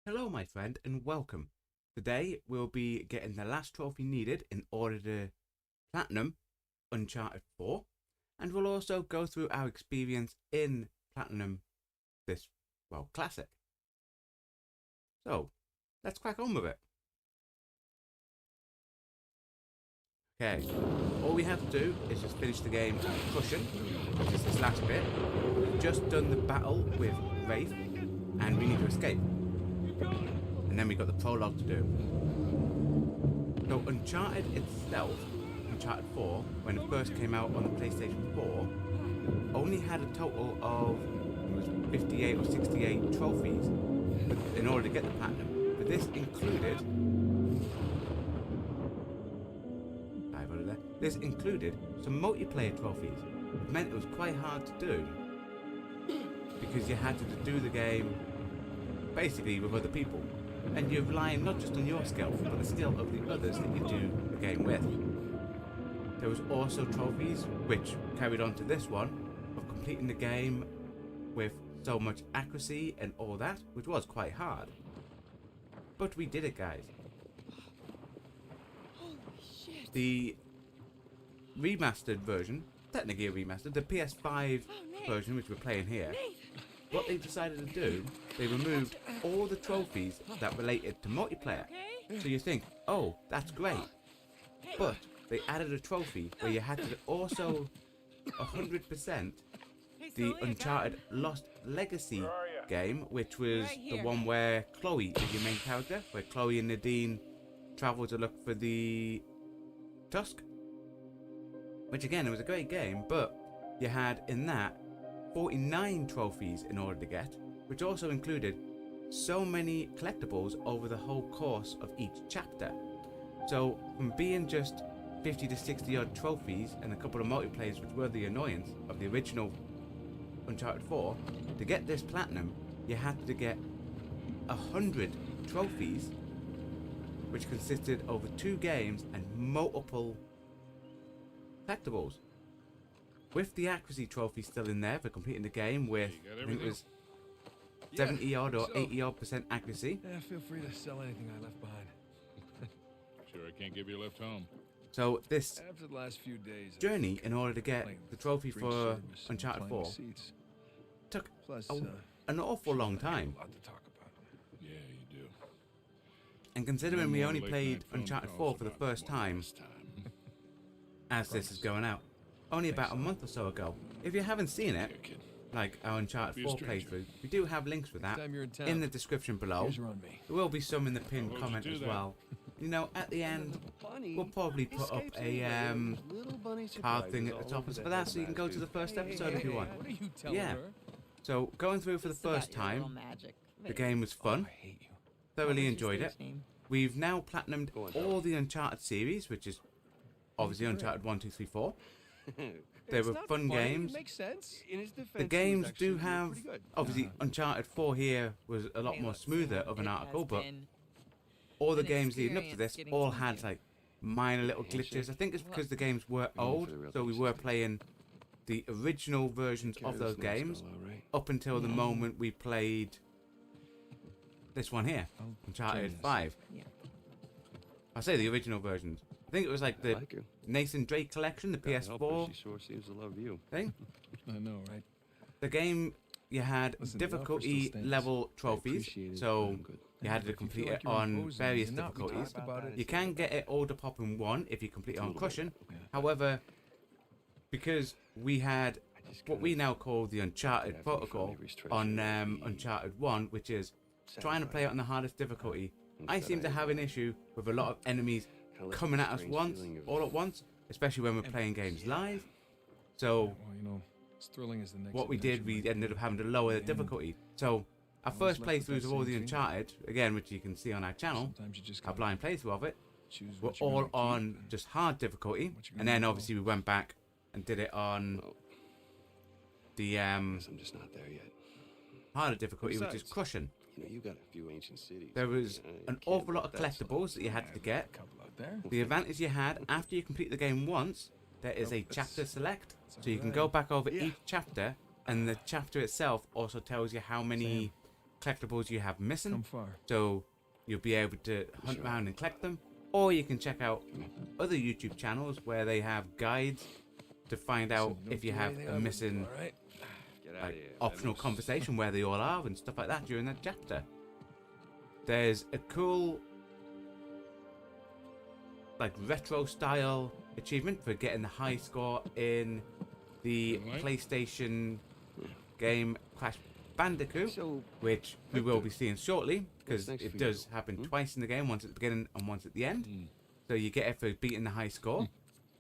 Hello my friend and welcome. Today we'll be getting the last trophy needed in order to platinum Uncharted 4, and we'll also go through our experience in platinum this, classic. So, let's crack on with it. Okay, all we have to do is just finish the game on cushion, which is this last bit. We've just done the battle with Wraith and we need to escape. And then we got the prologue to do. So Uncharted itself, Uncharted 4, when it first came out on the PlayStation 4, only had a total of 58 or 68 trophies in order to get the platinum. But this included some multiplayer trophies. It meant it was quite hard to do because you had to do the game basically with other people. And you're relying not just on your skill, but the skill of the others that you do the game with. There was also trophies, which carried on to this one, of completing the game with so much accuracy and all that, which was quite hard. But we did it, guys. The remastered version, technically a remastered, the PS5 version, which we're playing here, what they decided to do, they removed all the trophies that related to multiplayer. So you think, oh, that's great. But they added a trophy where you had to also 100% the Uncharted Lost Legacy game, which was the one where Chloe is your main character, where Chloe and Nadine travel to look for the Tusk. Which again, it was a great game, but you had in that 49 trophies in order to get, which also included so many collectibles over the whole course of each chapter. So from being just 50 to 60 odd trophies and a couple of multiplayers, which were the annoyance of the original Uncharted 4, to get this platinum you had to get 100 trophies, which consisted over 2 games and multiple collectibles. With the accuracy trophy still in there for completing the game with, I think it was 70 odd or 80 odd % accuracy. Yeah, feel free to sell anything I left behind. Sure, I can't give you a lift home. So this After the last few days, journey in order to get the trophy for Uncharted 4 took an awful long time. A lot to talk about. Yeah, you do. And considering we only played Uncharted 4 for the first time, as this is going out, only about a month or so ago. If you haven't seen it, like our Uncharted 4 playthrough, we do have links for that in the description below. There will be some in the pinned comment as well. You know, at the end, we'll probably put up a card thing at the top for that, so you can go to the first episode if you want. Yeah. So going through for the first time, the game was fun. Thoroughly enjoyed it. We've now platinumed all the Uncharted series, which is obviously Uncharted 1, 2, 3, 4. They were fun games. The games do have, obviously Uncharted 4 here was a lot more smoother of an article, but all the games leading up to this all had like minor little glitches. I think it's because the games were old, so we were playing the original versions of those games up until the moment we played this one here, Uncharted 5. I say the original versions. I think it was like the Nathan Drake collection, the PS4 sure seems to love you. thing. I know, right? The game, you had difficulty level trophies, so you had to complete it on various difficulties. You can get it all to pop in 1 if you complete it on cushion. However, because we had what we now call the Uncharted protocol on Uncharted 1, which is trying to play it on the hardest difficulty, I seem to have an issue with a lot of enemies coming at us all at once, especially when we're playing games live. So what we did, we ended up having to lower the difficulty. So our first playthroughs of all the Uncharted, again, which you can see on our channel, our blind playthrough of it, were all on just hard difficulty, and then obviously we went back and did it on the I'm just not there yet. harder difficulty, which is crushing. You know, you got a few ancient cities. There was an awful lot of collectibles that you had to get. The advantage you had after you complete the game once, there is a chapter select, so you can go back over each chapter, and the chapter itself also tells you how many collectibles you have Come missing. far. So you'll be able to hunt around and collect them. Or you can check out other YouTube channels where they have guides to find out Listen, don't if you do have anything a I wouldn't missing do, all right? Get out of like here. optional Thanos. conversation where they all are and stuff like that during that chapter. There's a cool like retro style achievement for getting the high score in the Green light? PlayStation game Crash Bandicoot, So, which we will be seeing shortly because next it for does you? happen twice in the game, once at the beginning and once at the end. Mm. So you get it for beating the high score,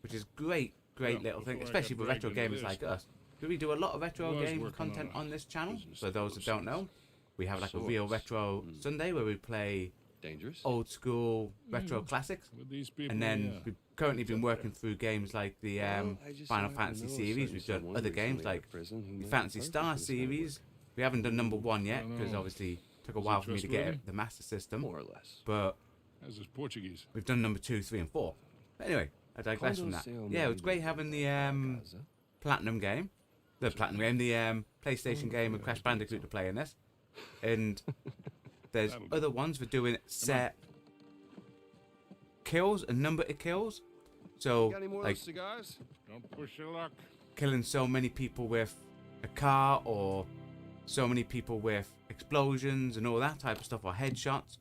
which is great Well, little thing, before I especially got for retro dragged into gamers this, like us. We do a lot of retro I was game working content on a on this channel. business For those that overseas. don't know, we have like a real Swords. retro Sunday where we play dangerous? old school retro classics. With these people, And then yeah. we've currently been working through games like the Well, I just Final so happen to Fantasy know series. certain We've done someone other recently games out like of prison who the might Fantasy work Star with this series. We haven't done number 1 yet I because know. obviously took a Is while it for me to get trustworthy? the Master System. network. More or less. But As is Portuguese. we've done number 2, 3, and 4. But anyway, I digress from that. Yeah, it was great having the Platinum game. The Platinum game, the PlayStation game with Crash Bandicoot to play in this. And there's That'll do. other ones for doing set kills, a number of kills. So, Got any more like, of those cigars? Don't push your luck. killing so many people with a car or so many people with explosions and all that type of stuff or headshots.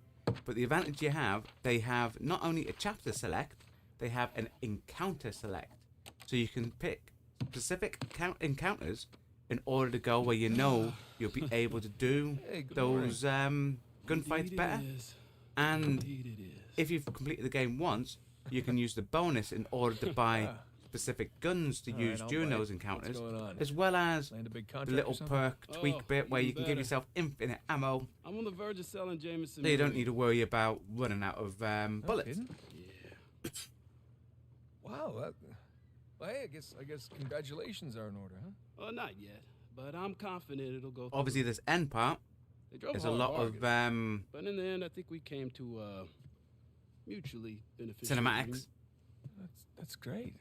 But the advantage you have, they have not only a chapter select, they have an encounter select. So you can pick specific encounters in order to go where you know you'll be able to do Hey, good those gunfights better. And if you've completed the game once, you can use the bonus in order to buy specific guns to All use right, I'll during bite. those What's encounters, going on? as well as Land a big the contract or little something? perk tweak Oh, bit where you even can give better. yourself infinite ammo, I'm on the verge of selling Jameson. so you don't Murray. need to worry about running out of No bullets. kidding? Yeah. Wow. Well, hey, I guess congratulations are in order, huh? Oh, not yet, but I'm confident it'll go. Obviously, through. this end part They drove is a hard lot of bargain, but in the end, I think we came to mutually beneficial. cinematics. agreement. That's great.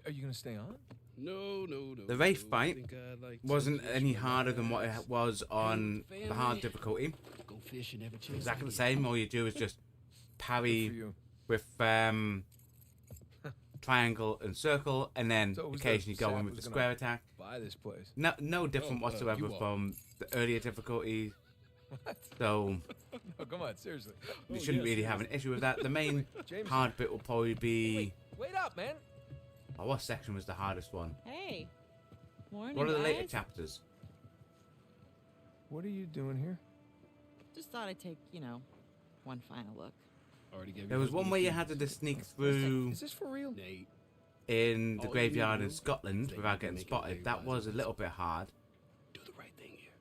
Are you gonna stay on? No. The Wraith I fight think I'd like to wasn't just any harder than what relax, it was on the hard difficulty. Go fishing every chance. Exactly I the get. same. All you do is just Good for parry you. with triangle and circle, and then So it was occasionally the go in sap with the was square attack. Buy this place. No different Oh, whatsoever you are. from the earlier difficulties. What? So No, come on, seriously. you Oh, shouldn't yes, really yes. have an issue with that. The main James. hard bit will probably be. Wait up, man. Oh, what section was the hardest one? Hey. Morning, What are the later guys. chapters? What are you doing here? Just thought I'd take, one final look. Already gave There your was one husband where the you keys. had to just sneak through Is this for real? Nate, in the All you graveyard need in to do Scotland is without make getting it spotted. very That was a wise. little bit hard. do the right thing here.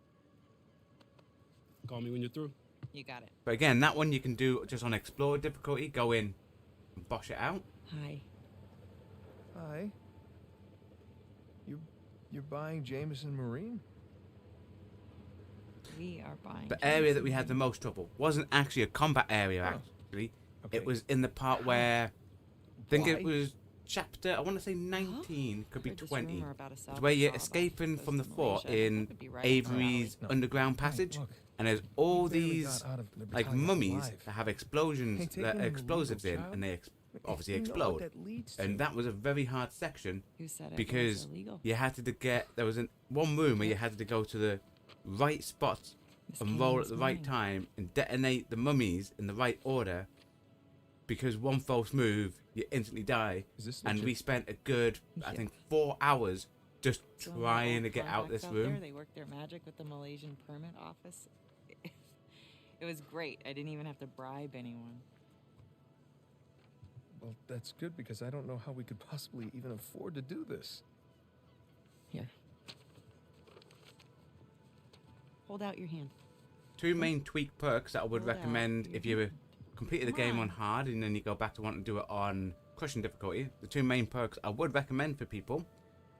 Call me when you're through. You got it. But again, that one you can do just on explore difficulty. Go in and bosh it out. Hi. Hi. You're buying Jameson Marine? We are buying. The area that we had the most trouble wasn't actually a combat area, actually. Okay. It was in the part where I think it Why? was chapter, I want to say 19, could be Heard this 20. rumor about a It's salvage where you're job off escaping the from the coast of fort Malaysia. in That would be right up our Avery's alley. underground Hey, passage, look, and there's all we barely these got out of like Libertalia mummies alive. that have explosions, Hey, take that in the explosives legal in, child. and they obviously You know what explode. that leads to. And that was a very hard section Who said it because was illegal? you had to get, there was one room where you had to go to the right spot This and game roll at is the right mine. time and detonate the mummies in the right order, because one false move you instantly die. Is this And legit? we spent a good, I Yeah. think, 4 hours just So when trying old to get out contacts this there, room. they work their magic with the Malaysian permit office. It was great. I didn't even have to bribe anyone. Well, that's good because I don't know how we could possibly even afford to do this. Here. Hold out your hand. 2 main tweak perks that I would Hold out recommend your if you hand. completed the Come game on on. hard and then you go back to wanting to do it on crushing difficulty. The 2 main perks I would recommend for people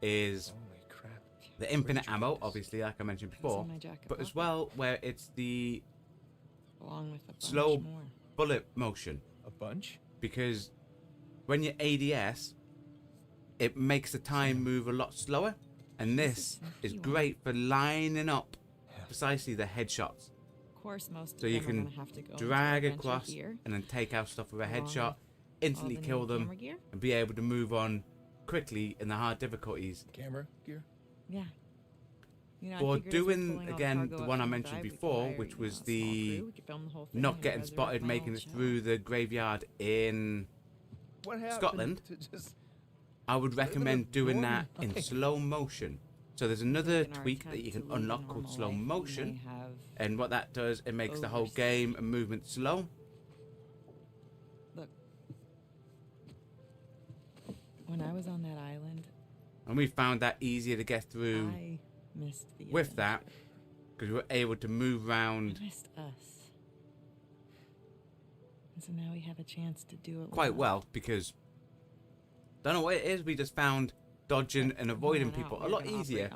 is Holy crap. the infinite Great ammo, choice. obviously, like I mentioned It's before, in my jacket but as pocket, well where it's the along with a bunch slow more. bullet motion, A bunch? because when you're ADS, it makes the time move a lot slower, and this is sneaky one. great for lining up Yeah. precisely the headshots course, most So of you them are can gonna have to go drag into adventure across gear, and then take out stuff with a along headshot, with instantly all the kill new them, camera gear. and be able to move on quickly in the hard difficulties. Camera gear? Yeah. You know, I For figured as we're doing, pulling all again, cargo the up one I from the mentioned dive, we could before, hire, which you was know, a small the crew. We could film the whole thing not and getting resurrect spotted my making old it show. through the graveyard in What happened Scotland, to just I would living a recommend doing that normal in life? slow motion. So there's I think another in our tweak that attempt you to can lead a unlock called normal slow life, we motion. may have And what that does, it makes the whole oversee. game and movement slow. Look, when I was on that island, And we found that easier to get through I missed the with that, adventure. because we were able to move around I missed us. And so now we have a chance to do it quite well, because don't know what it is, we just found dodging and avoiding people a lot easier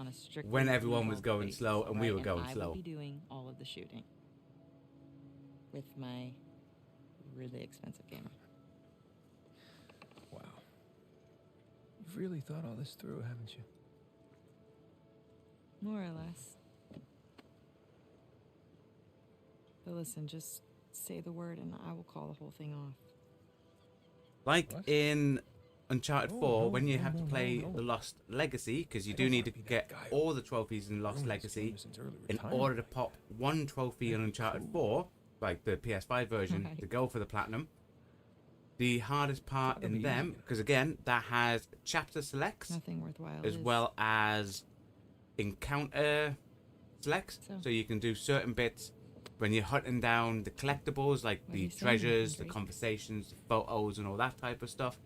when everyone was going slow and we were going I slow. will be doing all of the shooting with my really expensive camera. Wow. You've really thought all this through, haven't you? More or less. But listen, just say the word and I will call the whole thing off. Like What? in Uncharted Oh, 4, no, when you no, have to no, play no. the Lost Legacy, because you I do don't need to wanna be that get guy. all the trophies in Lost Known this Legacy game since early in retirement. order to pop one trophy in Uncharted 4, like the PS5 version, Right. to go for the platinum. The hardest part Gotta in be them, easy. because again, that has chapter selects Nothing worthwhile as is. well as encounter selects. So- So you can do certain bits when you're hunting down the collectibles, like What are the you saying, treasures, the Drake? conversations, the photos, and all that type of stuff.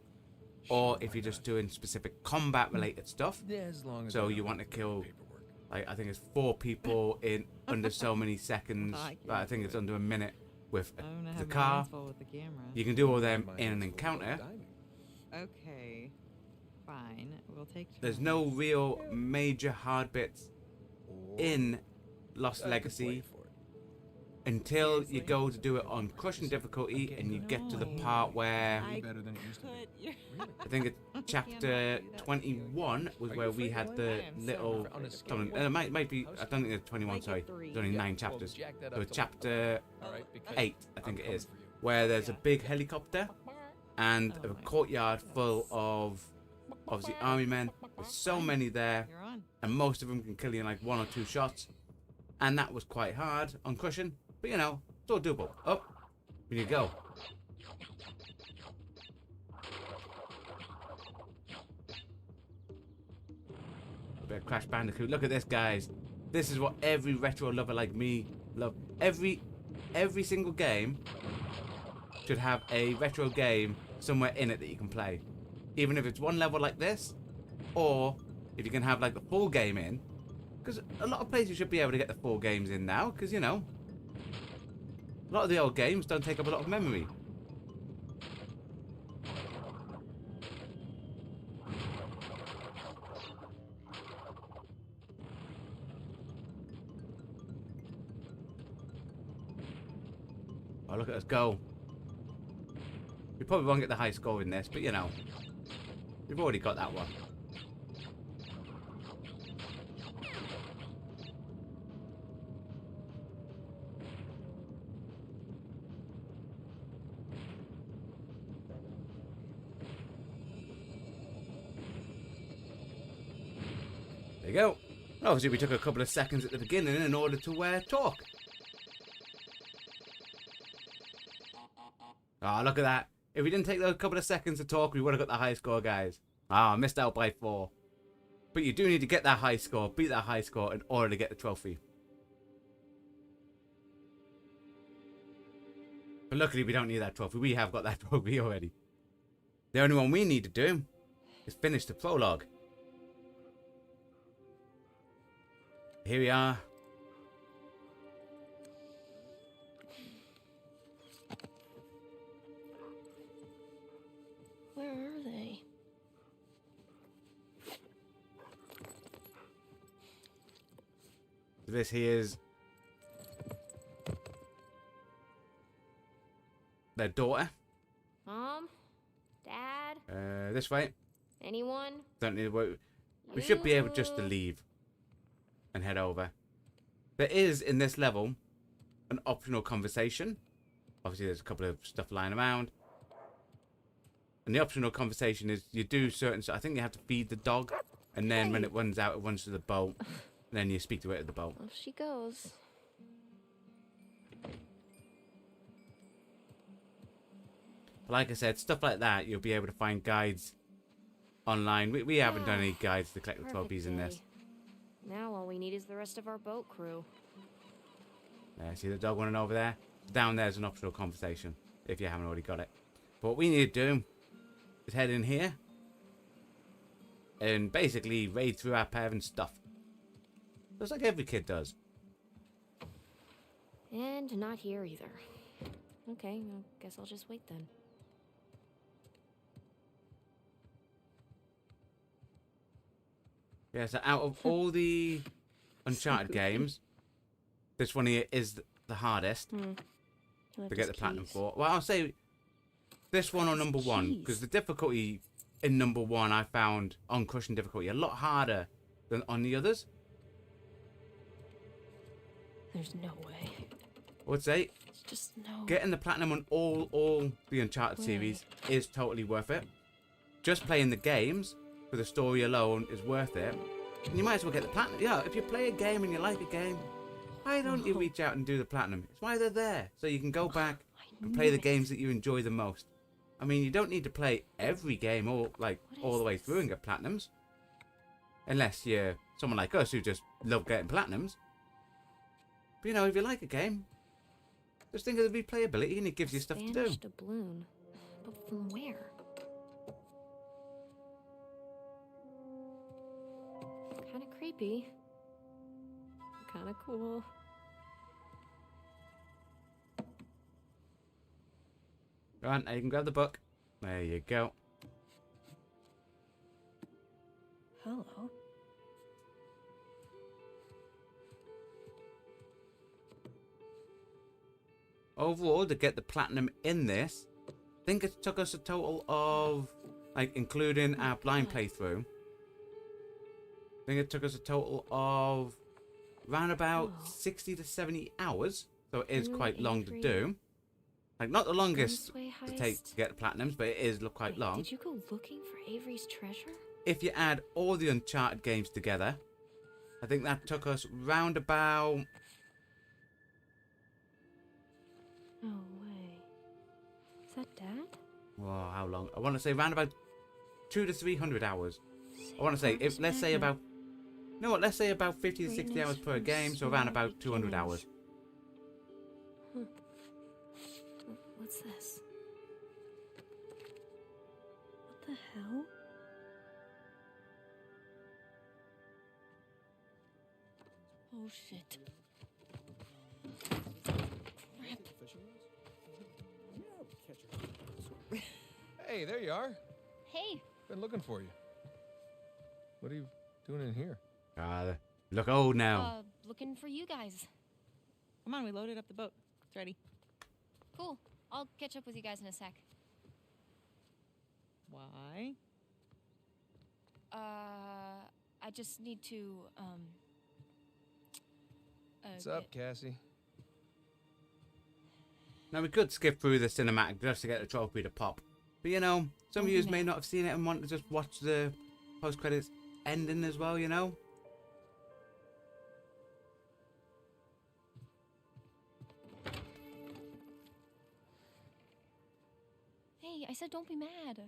Or if Why you're just not? doing specific combat related stuff. Yeah, as long as So I you don't want to have the kill, paperwork. like, I think it's 4 people in under so many seconds. I But I think it's under a minute with I'm gonna the have my car. hands full with the camera. You can do all them My in an hands full of encounter. diving. Okay, fine. We'll take turns. There's no real major hard bits Or in Lost I could Legacy play for it. until you Seriously? go to do it on crushing difficulty and you get to the No. part where I Better than it used to be. could. You're Really? I think it's cannot chapter do that. 21 was Are where you we afraid had of the I am so little not On a afraid of scale it of might be, I don't think it's 21, Make it sorry, 3. there's only Yeah, 9 well, chapters. jack that So up to chapter all right, because 8 I think I'm it is, coming for you. where there's a Yeah. big helicopter and Oh a my courtyard full goodness. of obviously army men. There's so many there, You're on. and most of them can kill you in like 1 or 2 shots, and that was quite hard on crushing, but you know, it's all doable. Up, here you go. A bit of Crash Bandicoot. Look at this, guys. This is what every retro lover like me love. Every single game should have a retro game somewhere in it that you can play. Even if it's one level like this, or if you can have like the full game in. Because a lot of places should be able to get the full games in now, because you know, a lot of the old games don't take up a lot of memory. Oh, look at us go. We probably won't get the high score in this, but you know, we've already got that one. There you go. Obviously, we took a couple of seconds at the beginning in order to talk. Ah, look at that. If we didn't take those couple of seconds to talk, we would have got the high score, guys. Ah, missed out by 4. But you do need to get that high score, beat that high score in order to get the trophy. But luckily, we don't need that trophy. We have got that trophy already. The only one we need to do is finish the prologue. Here we are. Where are they? This here is their daughter. Mom? Dad? This way. Anyone? Don't need to wait. We should be able just to You? leave and head over. There is, in this level, an optional conversation. Obviously, there's a couple of stuff lying around. And the optional conversation is you do certain... I think you have to feed the dog. And then when it runs out, it runs to the boat. And then you speak to it at the boat. Off she goes. Like I said, stuff like that, you'll be able to find guides online. We haven't done any guides to collect the trophies in this. Now all we need is the rest of our boat crew. See the dog running over there? Down there's an optional conversation, if you haven't already got it. But what we need to do is head in here and basically raid through our parents' stuff. Just like every kid does. And not here either. Okay, I guess I'll just wait then. Yeah, so out of all the Uncharted games, this one here is the hardest to get the platinum for. Well, I'll say this one on number one, because the difficulty in number one I found on cushion difficulty a lot harder than on the others. There's no way. I would say It's just no. getting the platinum on all the Uncharted series is totally worth it. Just playing the games for the story alone is worth it. And you might as well get the platinum. Yeah, if you play a game and you like a game, why don't you reach out and do the platinum? It's why they're there, so you can go back and play the games that you enjoy the most. I mean, you don't need to play every game all the way through and get platinums, unless you're someone like us who just love getting platinums. But you know, if you like a game, just think of the replayability and it gives you stuff to do. Spanish doubloon. But from where? Kind of creepy. Kind of cool. Go on, now you can grab the book. There you go. Hello. Overall, to get the platinum in this, I think it took us a total of, like, including our blind playthrough, I think it took us a total of around about 60 to 70 hours. So it is quite long to do. Like, not the longest to take to get the platinums, but it is quite long. Did you go looking for Avery's treasure? If you add all the Uncharted games together, I think that took us round about... No way. Is that Dad? Whoa, how long? I want to say round about 200 to 300 hours. I want to say, if let's say about... You know what, let's say about 50 to 60 hours per game, so around about 200 hours. What's this? What the hell? Oh shit. Hey, there you are. Hey, Been looking for you. What are you doing in here? Look old now. looking for you guys. Come on, we loaded up the boat. It's ready. Cool. I'll catch up with you guys in a sec. Why? I just need to, What's up, Cassie? Now we could skip through the cinematic just to get the trophy to pop. But you know, some of you may not have seen it and want to just watch the post-credits ending as well, you know? Hey, I said don't be mad.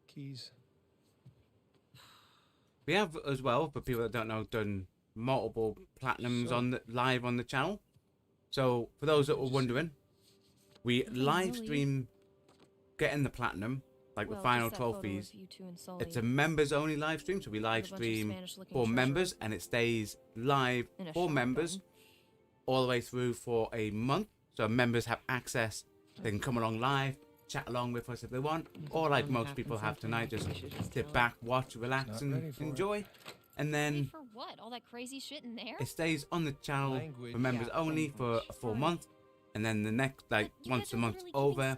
Keys. We have as well, for people that don't know, done multiple platinums live on the channel. So for those that were wondering, we live stream getting the platinum, like the final trophies. It's a members only live stream, so we live stream for members and it stays live for members all the way through for a month. So members have access, they can come along live, chat along with us if they want, or like most people have tonight, just sit back, watch, relax and enjoy. And then For what? All that crazy shit in there? it stays on the channel for members only for a full month, and then the next, like, once the month's over,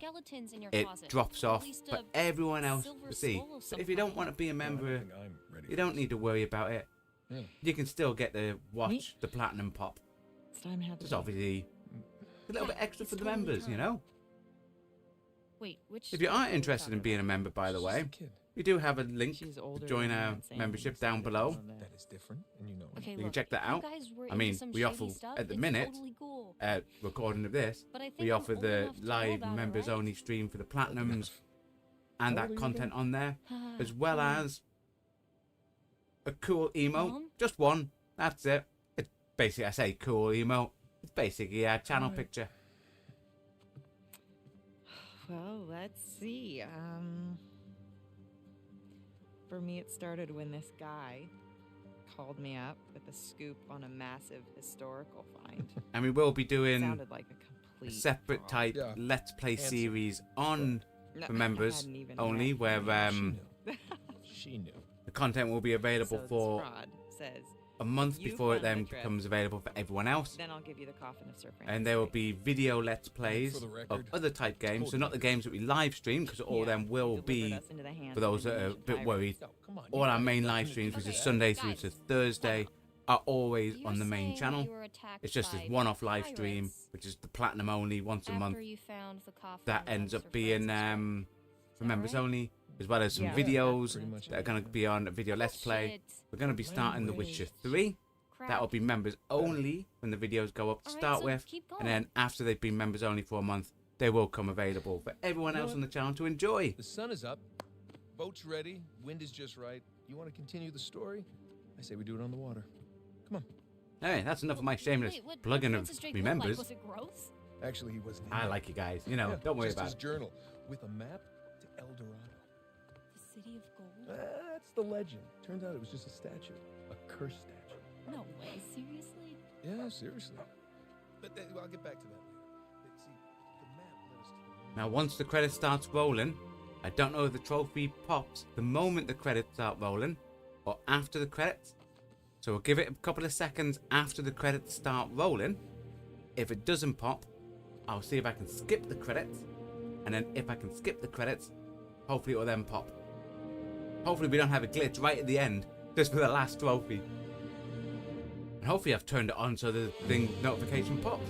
it drops off for everyone else to see. So if you don't want to be a member, you don't need to worry about it. You can still get to watch the platinum pop. It's time to have Just obviously A little bit extra for the members, you know? Wait, which? If you aren't interested in being a member, by the way, Kid. we do have a link She's to older join than our Insane, membership so down they below. love That is different, and you know it. Okay, You can look, check that if you out. guys were I mean, into some we shaggy offer stuff, at the it's minute, totally cool. recording of this, But I think we I'm offer old the enough to know live about it, members right? only stream for the platinums and How old that are you content again? on there, as well as a cool emote. Mom? Just one. That's it. It's basically, I say cool emote. It's basically a channel Alright. picture. Well, let's see. For me, it started when this guy called me up with a scoop on a massive historical find. And we will be It doing sounded like a a complete separate type Yeah. Let's Play Handsome. series on No, for I members hadn't even only, met where him. She knew. She knew. the content will be available So this for fraud says, a month "You before it fund the then trip. becomes available for everyone else. then I'll give you the coffin of Sir Francis. And there will Drake." be video Let's Plays For the of record, other type games, so not the games that we live stream, because all of Yeah, them he will delivered be, us into the hands for of those that are a Indonesian bit pirates. worried, No, come on. all you our guys main got live nothing to streams, do which with is that. Sunday through to Guys, Thursday, are always You're on the main saying channel. you were attacked It's just by a one-off live stream, pirates which is the platinum only once a after month. you found the coffin That of ends Sir up being Francis for members right? only, as well as some Yeah. videos Pretty much that are going to be on a video Let's Play. Shit. We're going to be starting The Witcher 3. Crap. That'll be members only when the videos go up to Alright, start so with. keep going. And then after they've been members only for a month, they will come available for everyone You know else what? on the channel to enjoy. The sun is up. Boat's ready. Wind is just right. You want to continue the story? I say we do it on the water. Come on. Hey, that's enough of my shameless Wait, what plugging of Francis Drake me look like? members. Was it gross? Actually, he wasn't. I here. like you guys, you know, Yeah, don't worry just about his it. journal with a map to El Dorado. The city of gold? That's the legend. Turns out it was just a statue, a cursed statue. No way, seriously? Yeah, seriously. But I'll get back to that later. But see, the map led us to. Now, once the credit starts rolling, I don't know if the trophy pops the moment the credits start rolling or after the credits. So we'll give it a couple of seconds after the credits start rolling. If it doesn't pop, I'll see if I can skip the credits. And then if I can skip the credits, hopefully it will then pop. Hopefully we don't have a glitch right at the end, just for the last trophy. And hopefully I've turned it on so the thing notification pops.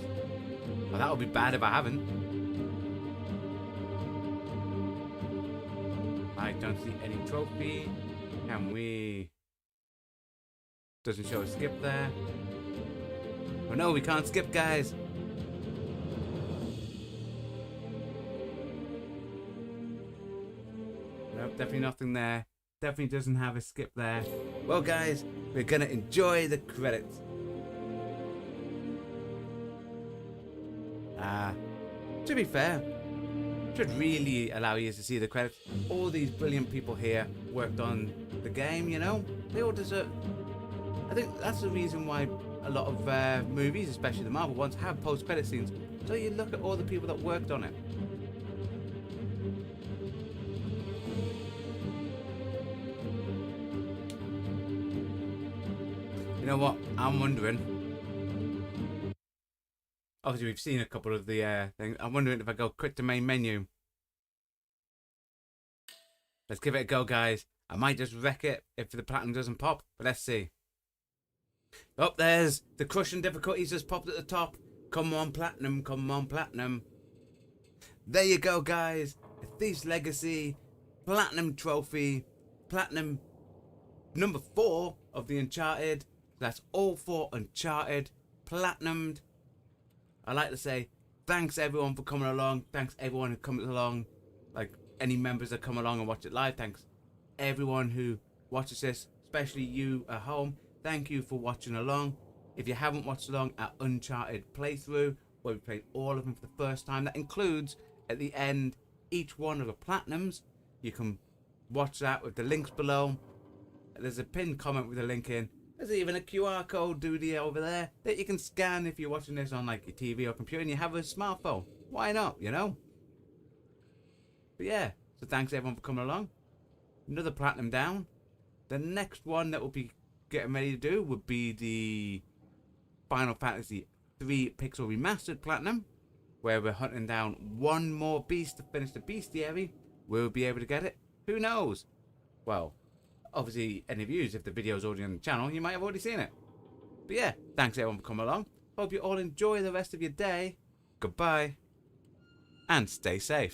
Well, that would be bad if I haven't. I don't see any trophy. Can we... Doesn't show a skip there. Oh no, we can't skip, guys. Nope, definitely nothing there. Definitely doesn't have a skip there. Well, guys, we're gonna enjoy the credits. To be fair, should really allow you to see the credits. All these brilliant people here worked on the game, you know? They all deserve... I think that's the reason why a lot of movies, especially the Marvel ones, have post-credit scenes. So you look at all the people that worked on it. You know what? I'm wondering. Obviously, we've seen a couple of the things. I'm wondering if I go quit the main menu. Let's give it a go, guys. I might just wreck it if the platinum doesn't pop, but let's see. Oh, there's the crushing difficulties just popped at the top. Come on, platinum. Come on, platinum. There you go, guys. A Thief's Legacy platinum trophy. Platinum number 4 of the Uncharted. That's all 4 Uncharted platinumed. I like to say thanks everyone for coming along. Thanks everyone who comes along. Like any members that come along and watch it live. Thanks everyone who watches this, especially you at home. Thank you for watching along. If you haven't watched along at Uncharted playthrough, where we played all of them for the first time, that includes at the end each one of the platinums. You can watch that with the links below. There's a pinned comment with a link in. There's even a QR code doodie over there that you can scan if you're watching this on like your TV or computer and you have a smartphone. Why not, you know? But yeah, so thanks everyone for coming along. Another platinum down. The next one that we'll be getting ready to do would be the Final Fantasy 3 Pixel Remastered Platinum, where we're hunting down one more beast to finish the bestiary. Will we be able to get it? Who knows? Well, obviously, any of you, if the video's already on the channel, you might have already seen it. But yeah, thanks everyone for coming along. Hope you all enjoy the rest of your day. goodbye, and stay safe.